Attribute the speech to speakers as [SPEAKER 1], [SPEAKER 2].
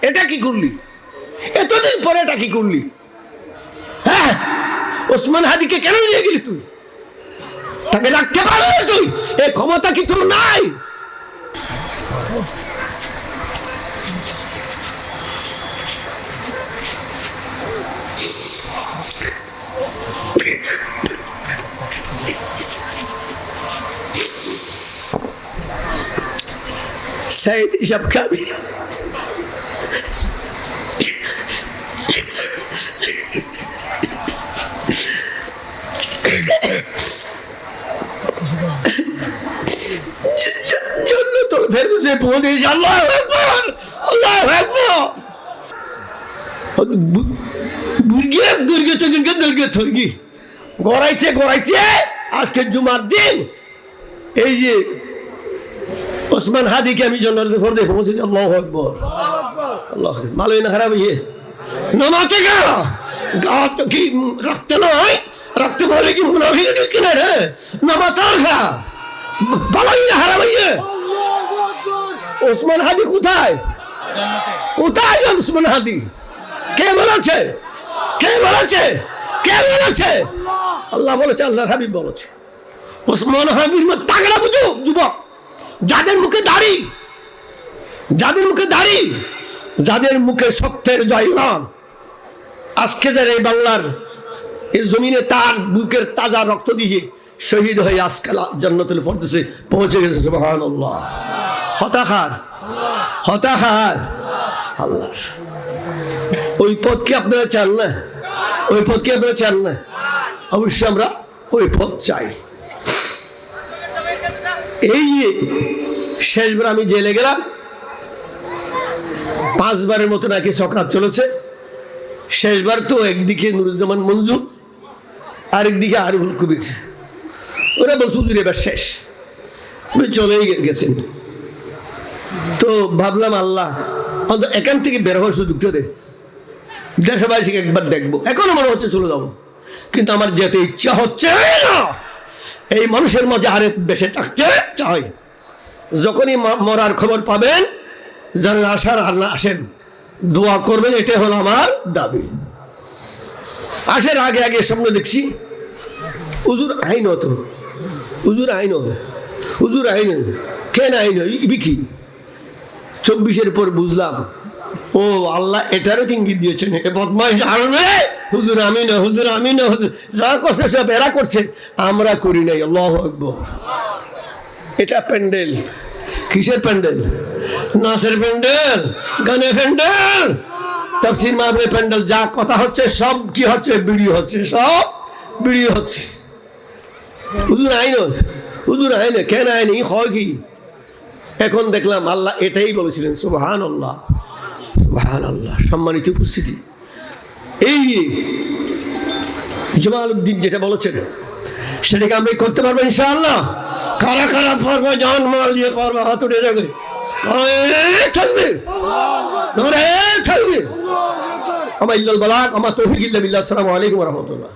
[SPEAKER 1] এটা কি করলি? এতদিন পরে এটা কি করলি? হ্যাঁ, ওসমান হাদিকে কেন নিয়ে গেলি তুই? তাকে রাখতে পারবি তুই? এই ক্ষমতা কি তোর নাই? সাইদ হিসাব খাবি। ফেরদৌসে পৌঁছে আল্লাহু আকবার, আল্লাহু আকবার। দুর্গে গড়াইছে আজকে জুমার দিন এই যে ওসমান হাদিকে আমি জান্নাতে ফরদে পৌঁছে দিই। আল্লাহু আকবার, আল্লাহ। ভালোই না খারাপ ইয়ে নামাতে গেল কি রাখতে নয়, রাখতে পারলে কি মুনাফিক কিনে রে নামাতে খা। ভালোই না খারাপ ইয়ে। ওসমান হাদি কোথায়? কোথায় ওসমান হাদি? কে বলেছে? কে বলেছে? কে বলেছে? আল্লাহ বলেছে, আল্লাহর হাবিব বলেছে। ওসমান হাদির তাগড়া বুঝো যুবক, যাদের মুখে দাড়ি, যাদের মুখে দাড়ি, যাদের মুখে সত্যের জয়গান, আজকে যারা এই বাংলার এই জমিনে তার বুকের তাজা রক্ত দিয়ে শহীদ হয়ে আজকাল জান্নাতুল ফেরদৌসে পৌঁছে গেছে। সুবহানাল্লাহ। হতাশার হতাশার আল্লাহর ওই পথকে আপনারা চান না? ওই পথকে আপনারা চান না? অবশ্যই আমরা ওই পথ চাই। এই যে শেষবার আমি জেলে গেলাম, 5 বারের মতো নাকি সকাত চলেছে। শেষবার তো একদিকে নুরুজ্জামান মঞ্জু, আরেকদিকে আরিফুল কবির। ওরা বলছে হুজুর এবার শেষ, চলেই গেছেন। তো ভাবলাম আল্লাহ এখান থেকে বের হওয়ার সুযোগটা দে, দেশবাসীকে একবার দেখবো। এখনো মনে হচ্ছে চলে যাবো, কিন্তু আমার যেতে ইচ্ছা হচ্ছে না। এই মানুষের মাঝে আরেক বেশে থাকতে চাই। যখনই মরার খবর পাবেন, যারা আসার আল্লাহ আসেন, দোয়া করবেন, এটাই হলো আমার দাবি। আসের আগে আগে সামনে দেখছি হুজুর আইন, তো হুজুর আইন, হুজুর আইন কেন আইন বিকি 24-এর পর বুঝলাম ও আল্লাহ এটারও ইঙ্গিত দিয়েছেন, এটা বদমাইশ আনবে। হুজুর আমি না, হুজুর আমি না, হুজুর যা করছে সব এরা করছে, আমরা করি নাই। আল্লাহু আকবার। এটা প্যান্ডেল, কিসের প্যান্ডেল? নাচের প্যান্ডেল, গানের প্যান্ডেল, তাফসীর মাহফিলের প্যান্ডেল। যা কথা হচ্ছে সব কি হচ্ছে? ভিডিও হচ্ছে, সব ভিডিও হচ্ছে। হুজুর আইন, হুজুর আইন কেন আইনি হয় কি? এখন দেখলাম আল্লাহ এটাই বলেছিলেন। সুবহানাল্লাহ, সুবহানাল্লাহ। সম্মানিত উপস্থিতি, এই জামালউদ্দিন যেটা বলেছেন সেটাকে আমরা করতে পারবো ইনশাআল্লাহ। কারা কারা পারবো? জান মাল দিয়ে পারবো, হাত উঠে যাবে। আমার ইল্লাল বালাগ, আমার তৌফিক ইল্লা বিল্লাহ। আসসালামু আলাইকুম ওয়া রাহমাতুল্লাহ।